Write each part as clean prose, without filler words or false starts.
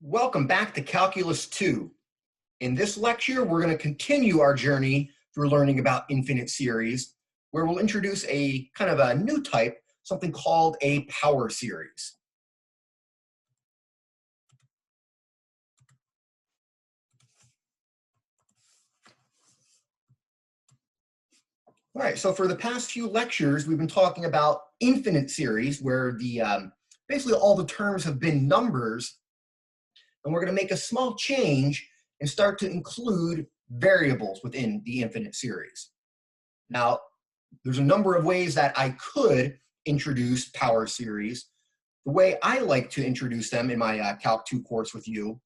Welcome back to Calculus 2. In this lecture, we're going to continue our journey through learning about infinite series, where we'll introduce a kind of a new type, something called a power series. All right, so for the past few lectures, we've been talking about infinite series, where basically all the terms have been numbers, and we're going to make a small change and start to include variables within the infinite series. Now, there's a number of ways that I could introduce power series. The way I like to introduce them in my Calc 2 course with you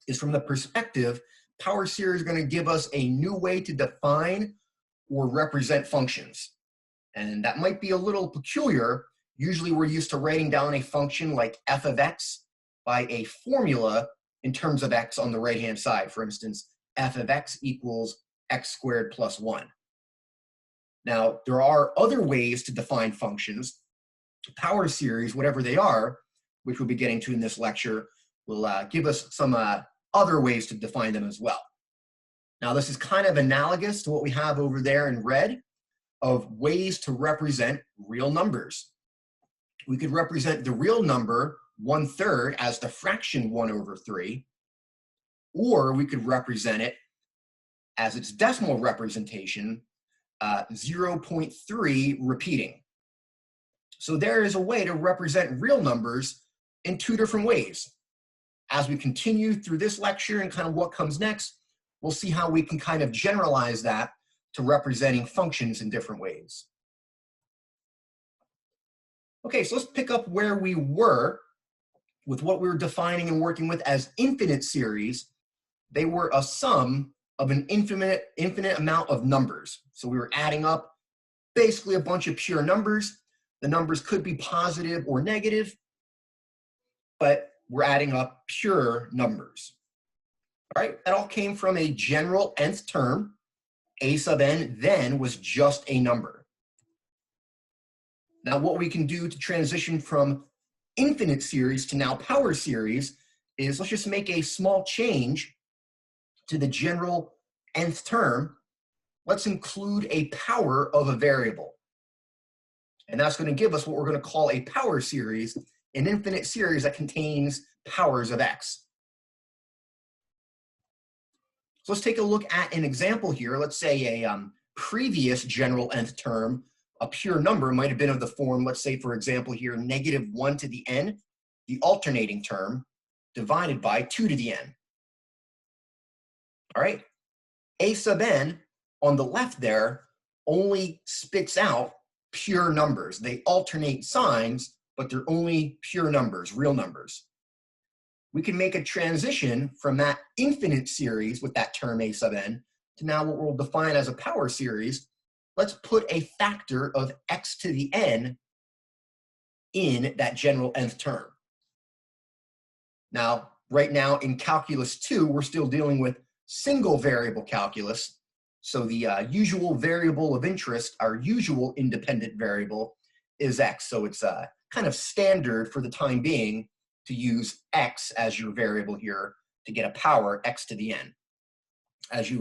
is from the perspective, power series is going to give us a new way to define or represent functions. And that might be a little peculiar. Usually we're used to writing down a function like f of x by a formula in terms of x on the right-hand side. For instance, f of x equals x squared plus 1. Now, there are other ways to define functions. Power series, whatever they are, which we'll be getting to in this lecture, will give us some other ways to define them as well. Now, this is kind of analogous to what we have over there in red of ways to represent real numbers. We could represent the real number 1/3 as the fraction 1/3, or we could represent it as its decimal representation, 0.3 repeating. So there is a way to represent real numbers in two different ways. As we continue through this lecture and kind of what comes next, we'll see how we can kind of generalize that to representing functions in different ways. Okay, so let's pick up where we were with what we were defining and working with as infinite series. They were a sum of an infinite amount of numbers. So we were adding up basically a bunch of pure numbers. The numbers could be positive or negative, but we're adding up pure numbers. All right, that all came from a general nth term. A sub n then was just a number. Now what we can do to transition from infinite series to now power series is let's just make a small change to the general nth term. Let's include a power of a variable. And that's going to give us what we're going to call a power series, an infinite series that contains powers of x. So let's take a look at an example here. Let's say a previous general nth term, a pure number, might have been of the form, let's say, for example here, -1 to the n, the alternating term, divided by 2 to the n. All right, a sub n on the left there only spits out pure numbers. They alternate signs, but they're only pure numbers, real numbers. We can make a transition from that infinite series with that term a sub n to now what we'll define as a power series. Let's put a factor of x to the n in that general nth term. Now, right now in Calculus 2, we're still dealing with single variable calculus. So the usual variable of interest, our usual independent variable, is x. So it's kind of standard for the time being to use x as your variable here to get a power x to the n. As you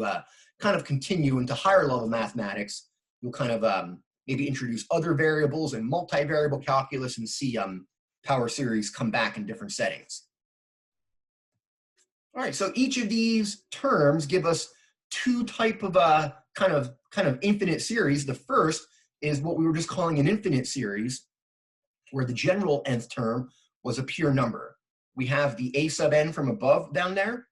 kind of continue into higher level mathematics, you'll kind of maybe introduce other variables and multivariable calculus and see power series come back in different settings. All right, so each of these terms give us two type of kind of infinite series. The first is what we were just calling an infinite series, where the general nth term was a pure number. We have the a sub n from above down there,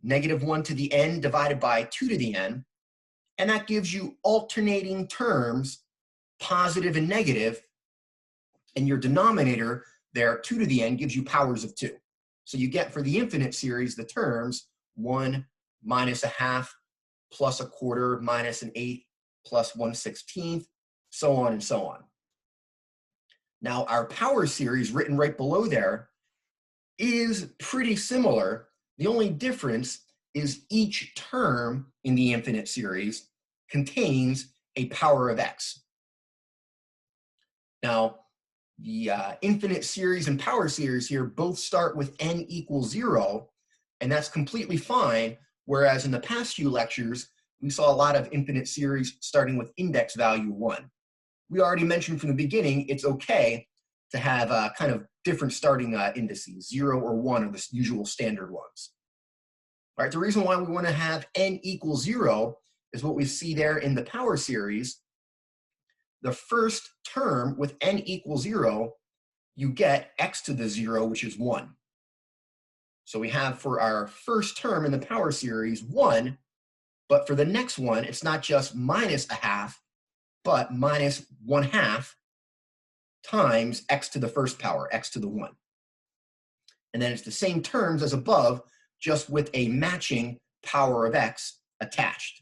-1 to the n divided by 2 to the n, and that gives you alternating terms, positive and negative, and your denominator there, 2 to the n, gives you powers of 2. So you get for the infinite series the terms 1 minus a half plus a quarter minus an 8 plus 1/16, so on and so on. Now our power series written right below there is pretty similar. The only difference is each term in the infinite series contains a power of x. Now, The infinite series and power series here both start with n equals 0, and that's completely fine, whereas in the past few lectures, we saw a lot of infinite series starting with index value 1. We already mentioned from the beginning, it's okay to have kind of different starting indices. 0 or 1 are the usual standard ones. All right, the reason why we want to have n equals 0 is what we see there in the power series. The first term with n equals 0, you get x to the 0, which is 1. So we have for our first term in the power series 1, but for the next one, it's not just minus a half, but minus 1/2 times x to the first power, x to the 1. And then it's the same terms as above, just with a matching power of x attached.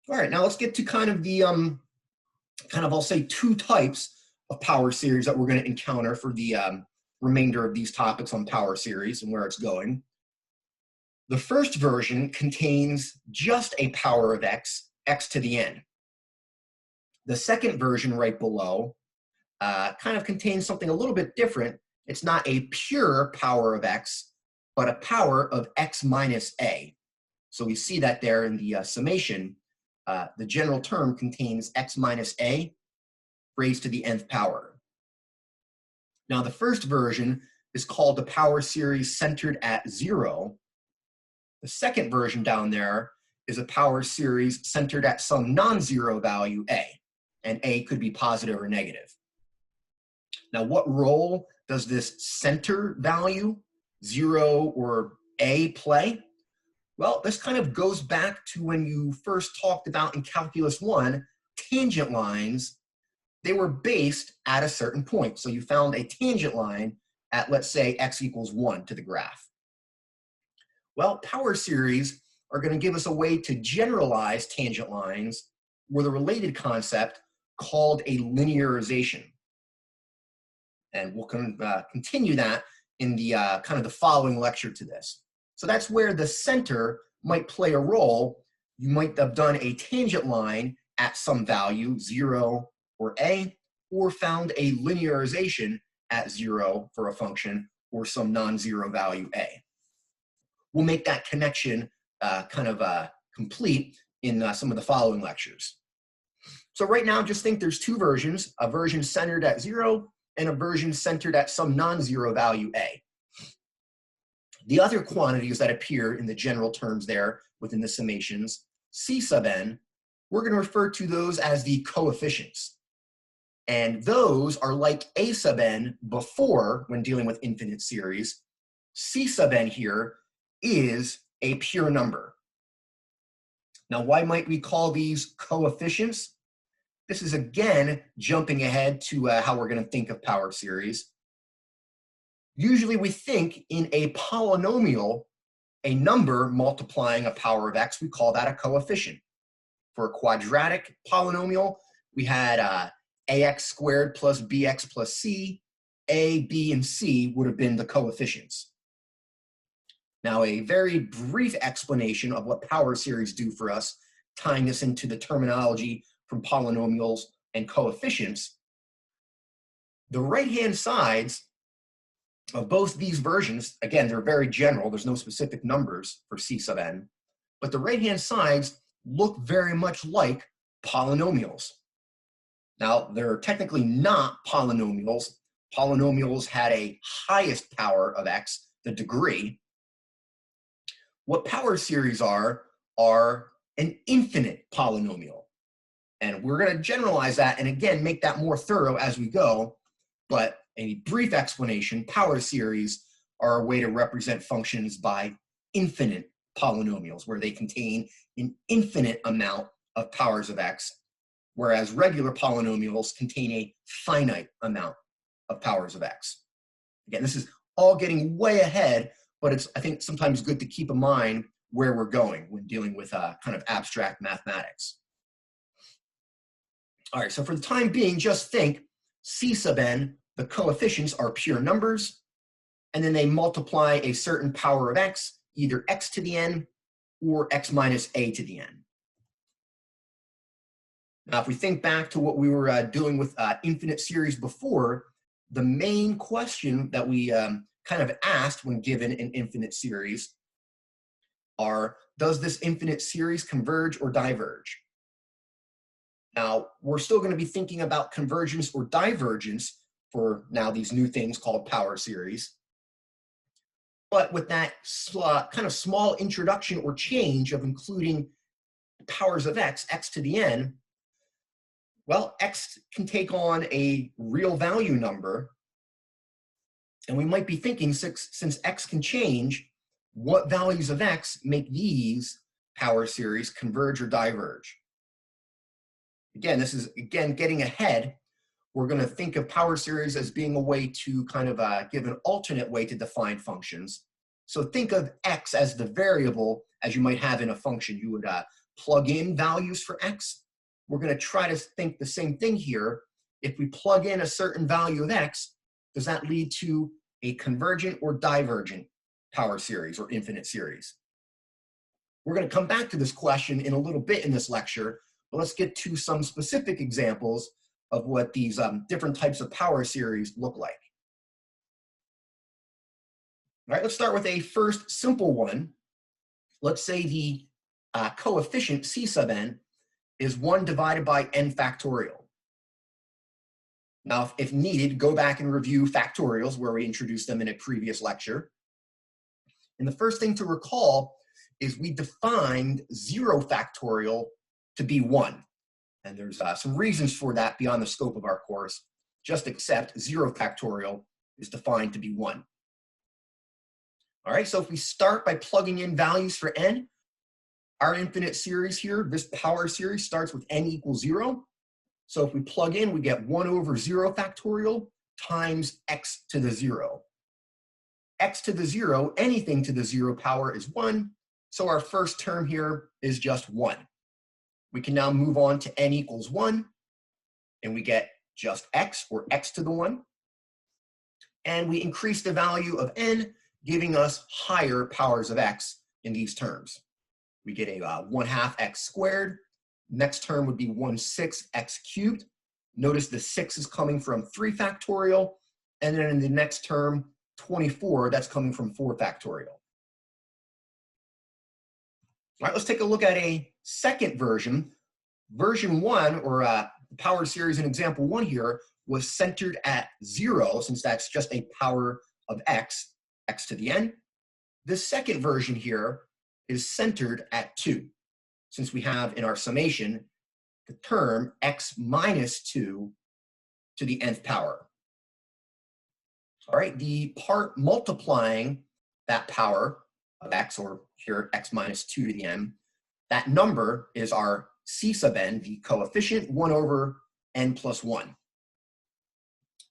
All right, now let's get to kind of the, I'll say 2 types of power series that we're going to encounter for the remainder of these topics on power series and where it's going. The first version contains just a power of x, x to the n. The second version right below kind of contains something a little bit different. It's not a pure power of x, but a power of x minus a. So we see that there in the summation. The general term contains x minus a raised to the nth power. Now the first version is called the power series centered at 0. The second version down there is a power series centered at some non-zero value a, and a could be positive or negative. Now what role does this center value, 0 or a, play? Well, this kind of goes back to when you first talked about in Calculus 1, tangent lines. They were based at a certain point. So you found a tangent line at, let's say, x equals 1 to the graph. Well, power series are going to give us a way to generalize tangent lines with a related concept called a linearization. And we'll continue that in the kind of the following lecture to this. So that's where the center might play a role. You might have done a tangent line at some value, 0 or a, or found a linearization at 0 for a function or some non-zero value a. We'll make that connection complete in some of the following lectures. So right now, just think there's 2 versions, a version centered at 0 and a version centered at some non-zero value a. The other quantities that appear in the general terms there within the summations, C sub n, we're going to refer to those as the coefficients. And those are like A sub n before when dealing with infinite series. C sub n here is a pure number. Now, why might we call these coefficients? This is again jumping ahead to how we're going to think of power series. Usually we think in a polynomial, a number multiplying a power of x, we call that a coefficient. For a quadratic polynomial, we had ax squared plus bx plus c. A, b, and c would have been the coefficients. Now, a very brief explanation of what power series do for us, tying this into the terminology from polynomials and coefficients. The right-hand sides of both these versions, again, they're very general, there's no specific numbers for C sub n, but the right-hand sides look very much like polynomials. Now, they're technically not polynomials. Polynomials had a highest power of x, the degree. What power series are an infinite polynomial. And we're going to generalize that and again, make that more thorough as we go. But a brief explanation, power series are a way to represent functions by infinite polynomials, where they contain an infinite amount of powers of x, whereas regular polynomials contain a finite amount of powers of x. Again, this is all getting way ahead, but it's, I think, sometimes good to keep in mind where we're going when dealing with kind of abstract mathematics. All right, so for the time being, just think C sub n, the coefficients are pure numbers, and then they multiply a certain power of x, either x to the n or x minus a to the n. Now, if we think back to what we were doing with infinite series before, the main question that we kind of asked when given an infinite series are, does this infinite series converge or diverge? Now, we're still going to be thinking about convergence or divergence for now these new things called power series. But with that kind of small introduction or change of including powers of x, x to the n, well, x can take on a real value number. And we might be thinking, since x can change, what values of x make these power series converge or diverge? Again, this is, getting ahead. We're going to think of power series as being a way to kind of give an alternate way to define functions. So think of x as the variable as you might have in a function. You would plug in values for x. We're going to try to think the same thing here. If we plug in a certain value of x, does that lead to a convergent or divergent power series or infinite series? We're going to come back to this question in a little bit in this lecture, but let's get to some specific examples of what these different types of power series look like. All right, let's start with a first simple one. Let's say the coefficient c sub n is 1 divided by n factorial. Now, if needed, go back and review factorials where we introduced them in a previous lecture. And the first thing to recall is we defined 0 factorial to be 1. And there's some reasons for that beyond the scope of our course. Just accept 0 factorial is defined to be 1. All right, so if we start by plugging in values for n, our infinite series here, this power series starts with n equals 0. So if we plug in, we get 1 over 0 factorial times x to the 0. X to the 0, anything to the 0 power is 1. So our first term here is just 1. We can now move on to n equals 1, and we get just x, or x to the 1. And we increase the value of n, giving us higher powers of x in these terms. We get a 1/2 x squared. Next term would be 1/6 x cubed. Notice the 6 is coming from 3 factorial. And then in the next term, 24, that's coming from 4 factorial. All right, let's take a look at a second version. Version 1, or the power series in example 1 here, was centered at 0, since that's just a power of x, x to the n. This second version here is centered at 2, since we have in our summation the term x minus 2 to the nth power. All right, the part multiplying that power of x, or here x minus 2 to the n, that number is our c sub n, the coefficient, 1 over n plus 1.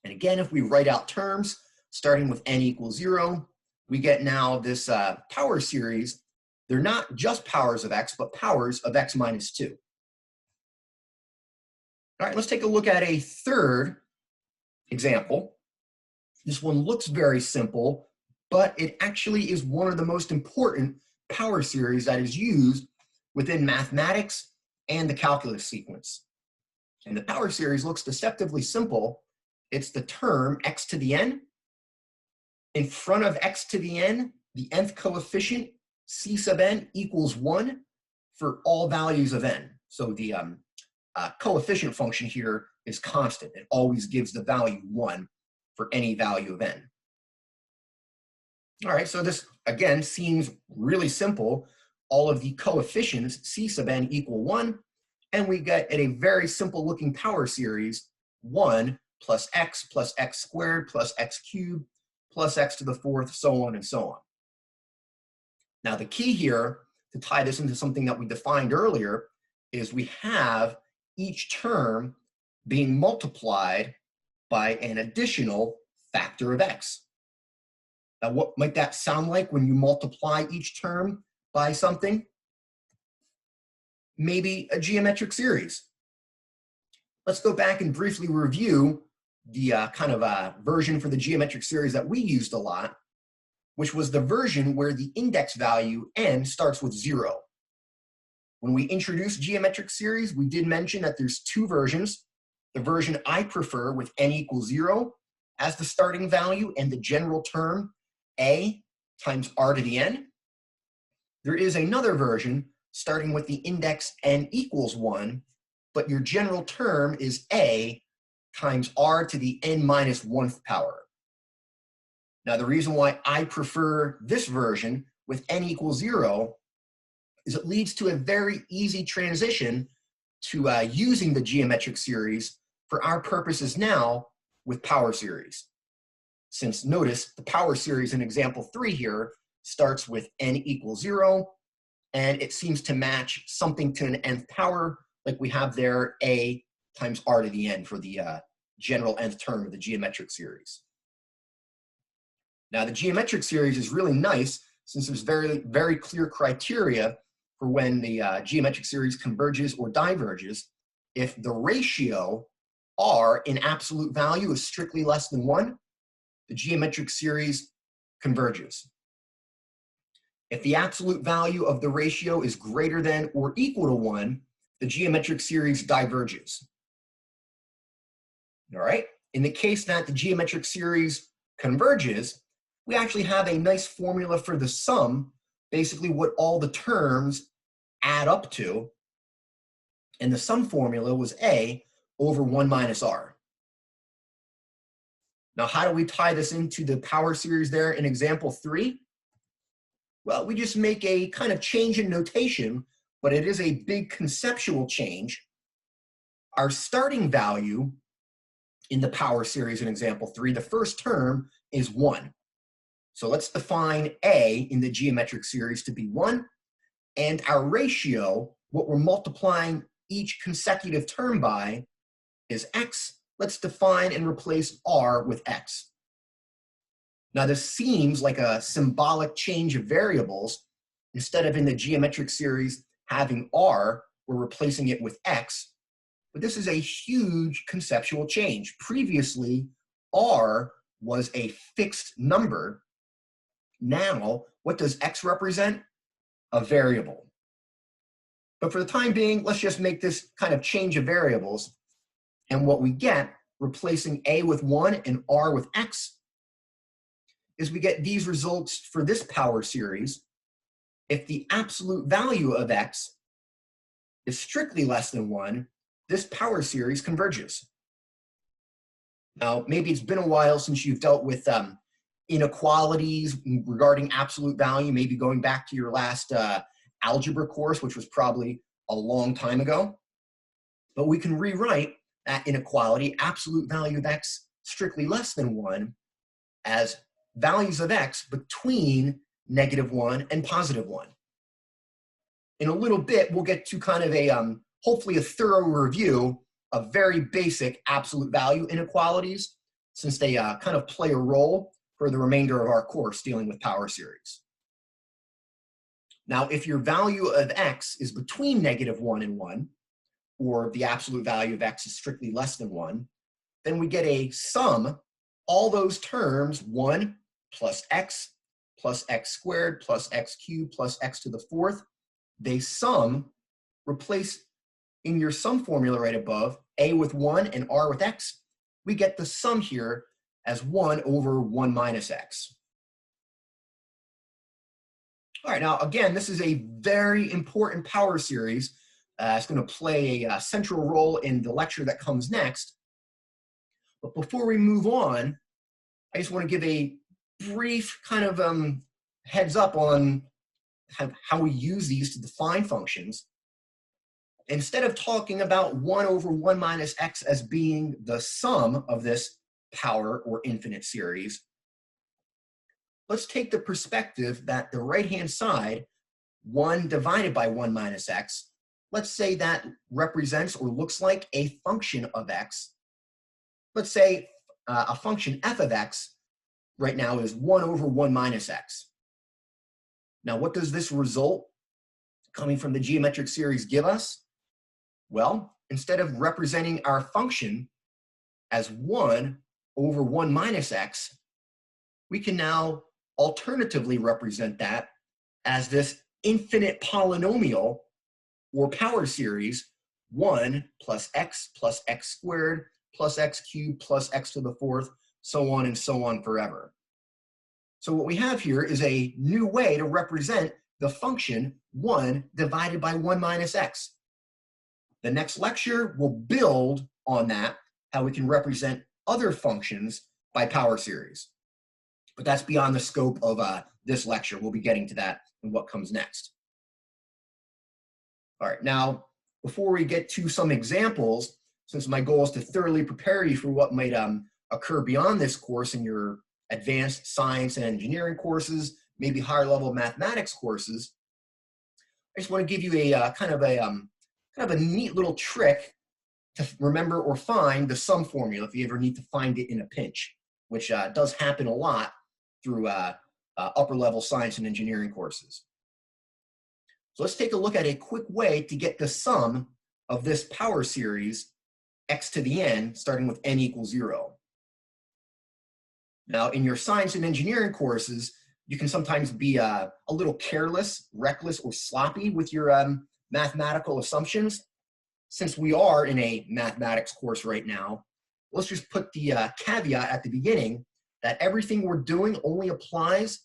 And again, if we write out terms, starting with n equals 0, we get now this power series. They're not just powers of x, but powers of x minus 2. All right, let's take a look at a third example. This one looks very simple, but it actually is one of the most important power series that is used within mathematics and the calculus sequence. And the power series looks deceptively simple. It's the term x to the n. In front of x to the n, the nth coefficient, c sub n, equals 1 for all values of n. So the coefficient function here is constant. It always gives the value 1 for any value of n. All right, so this, again, seems really simple. All of the coefficients, c sub n, equal 1, and we get a very simple looking power series, 1 plus x squared plus x cubed plus x to the 4th, so on and so on. Now the key here, to tie this into something that we defined earlier, is we have each term being multiplied by an additional factor of x. Now what might that sound like when you multiply each term by something? Maybe a geometric series. Let's go back and briefly review the kind of version for the geometric series that we used a lot, which was the version where the index value n starts with 0. When we introduced geometric series, we did mention that there's two versions. The version I prefer with n equals 0 as the starting value and the general term a times r to the n. There is another version starting with the index n equals 1, but your general term is a times r to the n minus 1th power. Now, the reason why I prefer this version with n equals 0 is it leads to a very easy transition to using the geometric series for our purposes now with power series. Since notice, the power series in example 3 here starts with n equals 0, and it seems to match something to an nth power, like we have there a times r to the n for the general nth term of the geometric series. Now, the geometric series is really nice since there's very clear criteria for when the geometric series converges or diverges. If the ratio r in absolute value is strictly less than 1, the geometric series converges. If the absolute value of the ratio is greater than or equal to 1, the geometric series diverges. All right? In the case that the geometric series converges, we actually have a nice formula for the sum, basically what all the terms add up to. And the sum formula was a over 1 minus r. Now, how do we tie this into the power series there in example 3? Well, we just make a kind of change in notation, but it is a big conceptual change. Our starting value in the power series in example 3, the first term is 1. So let's define a in the geometric series to be 1, and our ratio, what we're multiplying each consecutive term by, is x. Let's define and replace r with x. Now, this seems like a symbolic change of variables. Instead of in the geometric series having r, we're replacing it with x. But this is a huge conceptual change. Previously, r was a fixed number. Now, what does x represent? A variable. But for the time being, let's just make this kind of change of variables. And what we get, replacing a with 1 and r with x, is we get these results for this power series. If the absolute value of x is strictly less than 1, this power series converges. Now, maybe it's been a while since you've dealt with inequalities regarding absolute value, maybe going back to your last algebra course, which was probably a long time ago. But we can rewrite that inequality, absolute value of x strictly less than 1, as values of x between -1 and +1. In a little bit, we'll get to kind of a, hopefully a thorough review of very basic absolute value inequalities, since they kind of play a role for the remainder of our course dealing with power series. Now, if your value of x is between -1 and 1, or the absolute value of x is strictly less than 1, then we get a sum, all those terms, 1 plus x squared plus x cubed plus x to the 4th, they sum, replace in your sum formula right above, a with 1 and r with x, we get the sum here as 1 over 1 minus x. All right, now again, this is a very important power series. It's going to play a central role in the lecture that comes next. But before we move on, I just want to give a brief kind of heads up on how we use these to define functions. Instead of talking about 1 over 1 minus x as being the sum of this power or infinite series, let's take the perspective that the right-hand side, 1 divided by 1 minus x, let's say that represents or looks like a function of x. Let's say a function f of x right now is 1 over 1 minus x. Now, what does this result coming from the geometric series give us? Well, instead of representing our function as 1 over 1 minus x, we can now alternatively represent that as this infinite polynomial or power series 1 plus x squared plus x cubed plus x to the fourth, so on and so on forever. So what we have here is a new way to represent the function 1 divided by 1 minus x. The next lecture will build on that, how we can represent other functions by power series. But that's beyond the scope of this lecture. We'll be getting to that in what comes next. All right, now, before we get to some examples, since my goal is to thoroughly prepare you for what might occur beyond this course in your advanced science and engineering courses, maybe higher level mathematics courses, I just want to give you a kind of a neat little trick to remember or find the sum formula if you ever need to find it in a pinch, which does happen a lot through upper level science and engineering courses. So let's take a look at a quick way to get the sum of this power series x to the n, starting with n equals 0. Now, in your science and engineering courses, you can sometimes be a little careless, reckless, or sloppy with your mathematical assumptions. Since we are in a mathematics course right now, let's just put the caveat at the beginning that everything we're doing only applies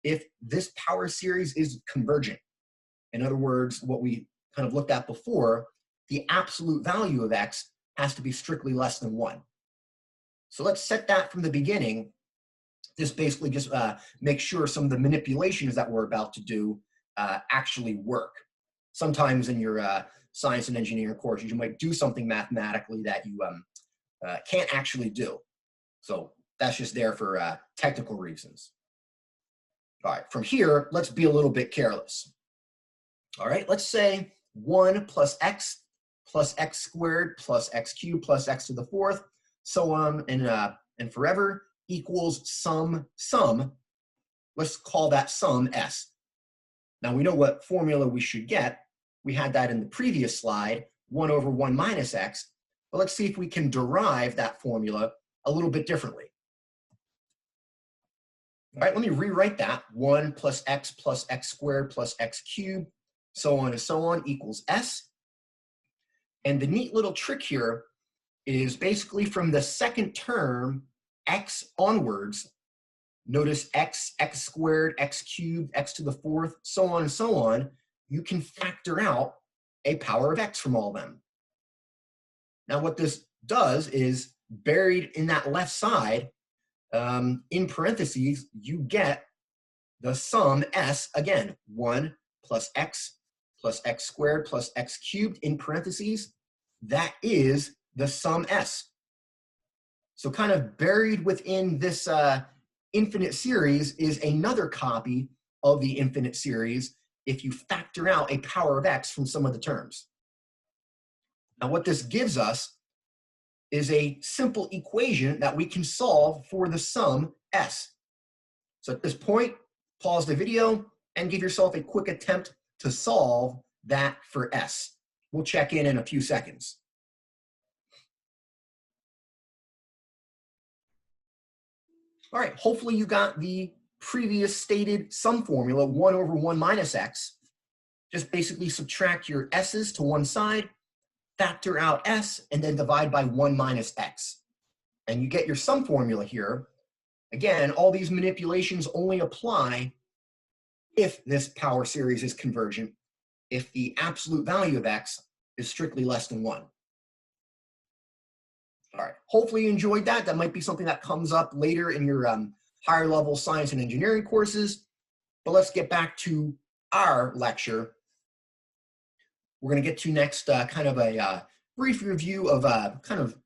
if this power series is convergent. In other words, what we kind of looked at before, the absolute value of x has to be strictly less than 1. So let's set that from the beginning. This basically just makes sure some of the manipulations that we're about to do actually work. Sometimes in your science and engineering courses, you might do something mathematically that you can't actually do. So that's just there for technical reasons. All right, from here, let's be a little bit careless. All right, let's say 1 plus x squared plus x cubed plus x to the fourth, so on and forever, equals sum. Let's call that sum s. Now we know what formula we should get. We had that in the previous slide, 1 over 1 minus x. But let's see if we can derive that formula a little bit differently. All right, let me rewrite that. 1 plus x squared plus x cubed, so on and so on, equals s. And the neat little trick here is basically from the second term, x onwards, notice x squared, x cubed, x to the fourth, so on and so on, you can factor out a power of x from all of them. Now what this does is, buried in that left side, in parentheses, you get the sum s, again, 1 plus x squared plus x cubed in parentheses. That is the sum s. So kind of buried within this infinite series is another copy of the infinite series if you factor out a power of x from some of the terms. Now what this gives us is a simple equation that we can solve for the sum s. So at this point, pause the video and give yourself a quick attempt to solve that for s. We'll check in a few seconds. All right, hopefully you got the previous stated sum formula, 1 over 1 minus x. Just basically subtract your s's to one side, factor out s, and then divide by 1 minus x. And you get your sum formula here. Again, all these manipulations only apply if this power series is convergent, if the absolute value of x is strictly less than 1. All right, hopefully you enjoyed that. That might be something that comes up later in your higher level science and engineering courses. But let's get back to our lecture. We're going to get to next kind of a brief review of kind of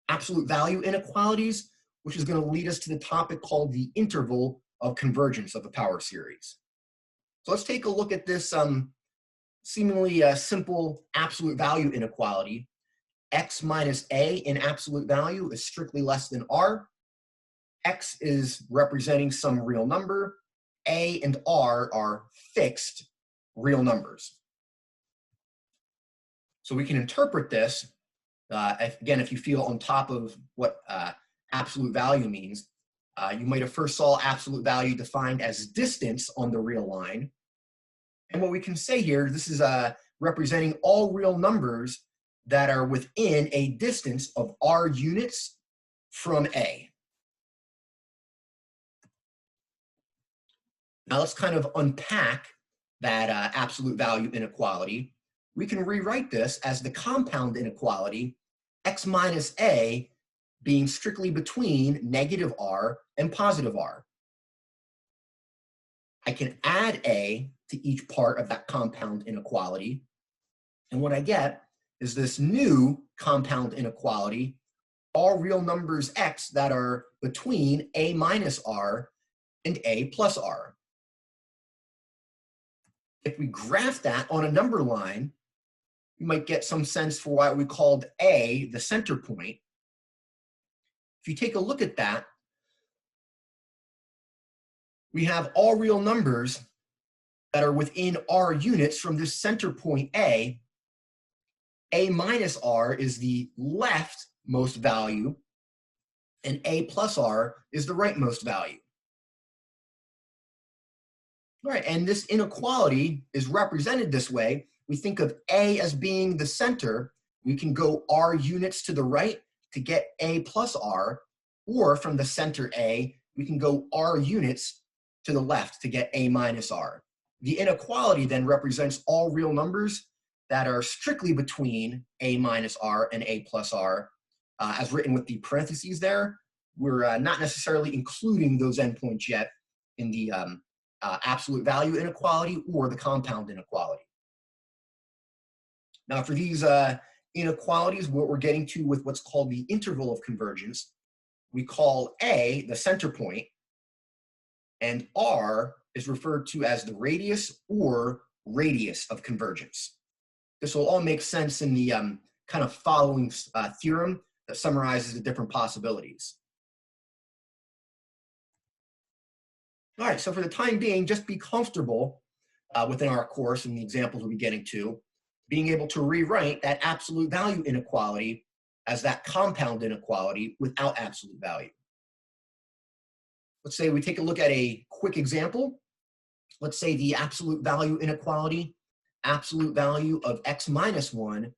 absolute value inequalities, which is going to lead us to the topic called the interval of convergence of a power series. So let's take a look at this seemingly simple absolute value inequality. X minus a in absolute value is strictly less than r. X is representing some real number. A and r are fixed real numbers. So we can interpret this, again, if you feel on top of what absolute value means, you might have first saw absolute value defined as distance on the real line. And what we can say here, this is representing all real numbers that are within a distance of r units from A. Now let's kind of unpack that absolute value inequality. We can rewrite this as the compound inequality, x minus A being strictly between negative r and positive r. I can add A to each part of that compound inequality, and what I get is this new compound inequality, all real numbers x that are between A minus r and A plus r. If we graph that on a number line, you might get some sense for why we called A the center point. If you take a look at that, we have all real numbers that are within r units from this center point A. A minus r is the leftmost value, and A plus r is the rightmost value. All right, and this inequality is represented this way. We think of A as being the center. We can go r units to the right to get A plus r, or from the center A, we can go r units to the left to get A minus r. The inequality then represents all real numbers that are strictly between A minus r and A plus r, as written with the parentheses there. We're not necessarily including those endpoints yet in the absolute value inequality or the compound inequality. Now for these inequalities, what we're getting to with what's called the interval of convergence, we call A the center point, and r is referred to as the radius or radius of convergence. This will all make sense in the kind of following theorem that summarizes the different possibilities. All right, so for the time being, just be comfortable within our course and the examples we'll be getting to, being able to rewrite that absolute value inequality as that compound inequality without absolute value. Let's say we take a look at a quick example. Let's say the absolute value inequality, absolute value of x minus 1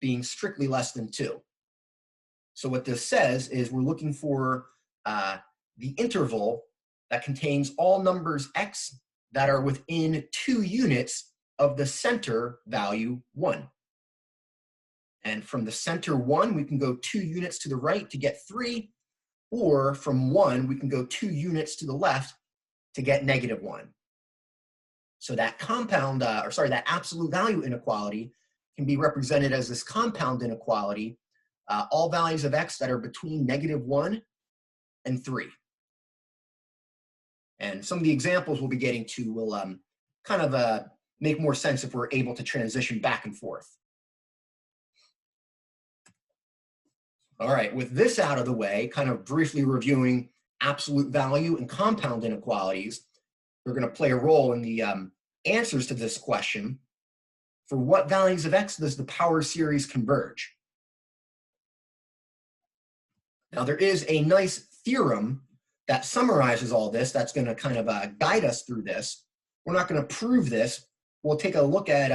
being strictly less than 2. So what this says is we're looking for the interval that contains all numbers x that are within 2 units of the center value 1. And from the center 1, we can go 2 units to the right to get 3, or from 1, we can go 2 units to the left to get negative 1. So that compound, that absolute value inequality can be represented as this compound inequality, all values of x that are between negative 1 and 3. And some of the examples we'll be getting to will kind of make more sense if we're able to transition back and forth. All right, with this out of the way, kind of briefly reviewing absolute value and compound inequalities, we're going to play a role in the answers to this question. For what values of x does the power series converge? Now, there is a nice theorem that summarizes all this that's going to kind of guide us through this. We're not going to prove this. We'll take a look at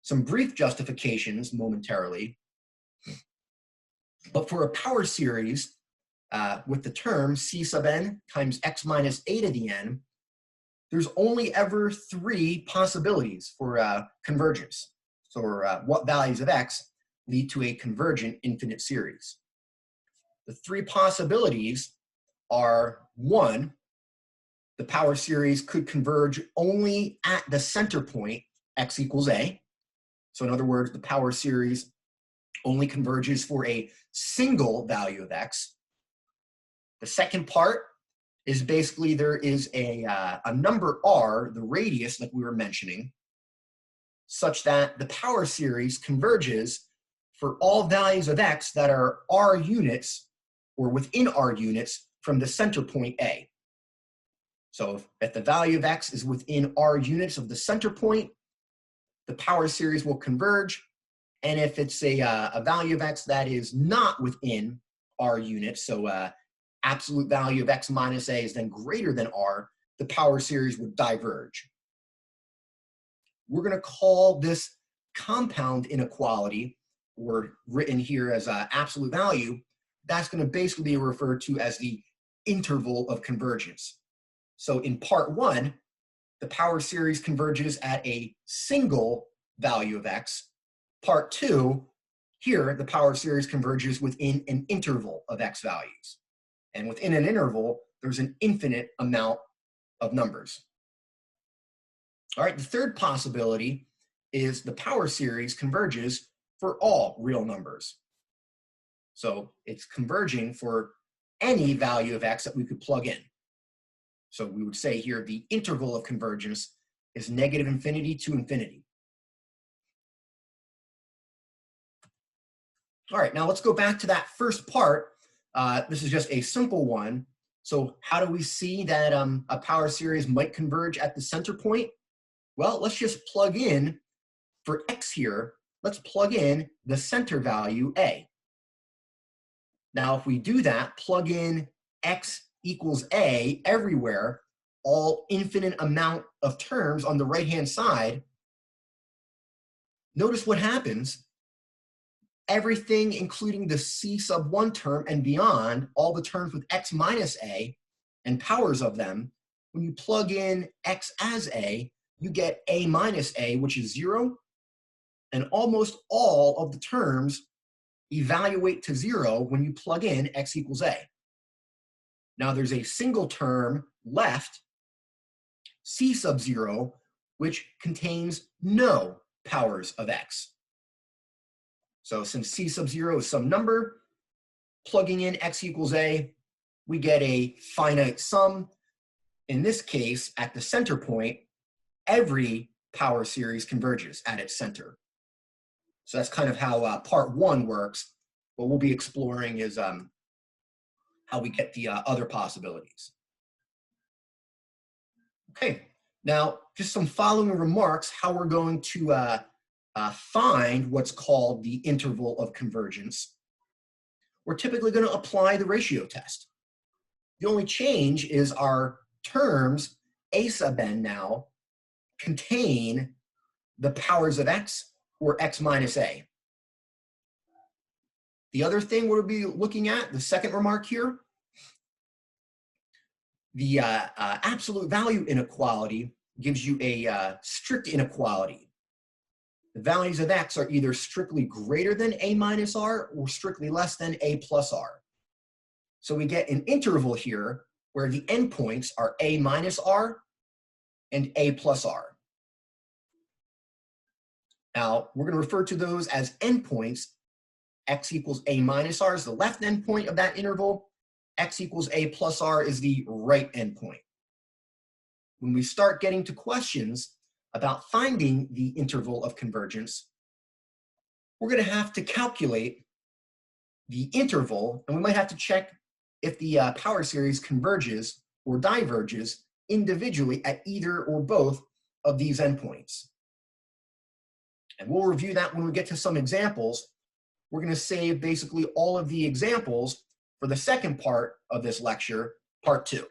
some brief justifications momentarily. But for a power series with the term c sub n times x minus a to the n, there's only ever 3 possibilities for convergence. So what values of x lead to a convergent infinite series. The 3 possibilities are: 1, the power series could converge only at the center point, x equals a. So in other words, the power series only converges for a single value of x. The second part is basically there is a number r, the radius like we were mentioning, such that the power series converges for all values of x that are r units or within r units from the center point A. So if the value of x is within r units of the center point, the power series will converge. And if it's a value of x that is not within r units, so absolute value of x minus a is then greater than r, the power series would diverge. We're going to call this compound inequality, or written here as absolute value, that's going to basically be referred to as the interval of convergence. So in part 1, the power series converges at a single value of x. Part 2, here the power series converges within an interval of x values. And within an interval, there's an infinite amount of numbers. All right, the third possibility is the power series converges for all real numbers. So it's converging for any value of x that we could plug in. So we would say here the interval of convergence is negative infinity to infinity. All right, now let's go back to that first part. This is just a simple one. So how do we see that a power series might converge at the center point? Well, let's just plug in, for x here, let's plug in the center value a. Now, if we do that, plug in x equals a everywhere, all infinite amount of terms on the right-hand side, notice what happens. Everything, including the c sub 1 term and beyond, all the terms with x minus a and powers of them, when you plug in x as a, you get a minus a, which is 0, and almost all of the terms evaluate to 0 when you plug in x equals a. Now there's a single term left, c sub 0, which contains no powers of x. So since c sub 0 is some number, plugging in x equals a, we get a finite sum. In this case, at the center point, every power series converges at its center. So that's kind of how part 1 works. What we'll be exploring is how we get the other possibilities. Okay, now just some following remarks, how we're going to find what's called the interval of convergence. We're typically going to apply the ratio test. The only change is our terms, a sub n now, contain the powers of x or x minus a. The other thing we'll be looking at, the second remark here, the absolute value inequality gives you a strict inequality. The values of x are either strictly greater than a minus r or strictly less than a plus r. So we get an interval here where the endpoints are a minus r and a plus r. Now, we're going to refer to those as endpoints. X equals a minus r is the left endpoint of that interval. X equals a plus r is the right endpoint. When we start getting to questions about finding the interval of convergence, we're going to have to calculate the interval, and we might have to check if the power series converges or diverges individually at either or both of these endpoints. And we'll review that when we get to some examples. We're going to save basically all of the examples for the second part of this lecture, part 2.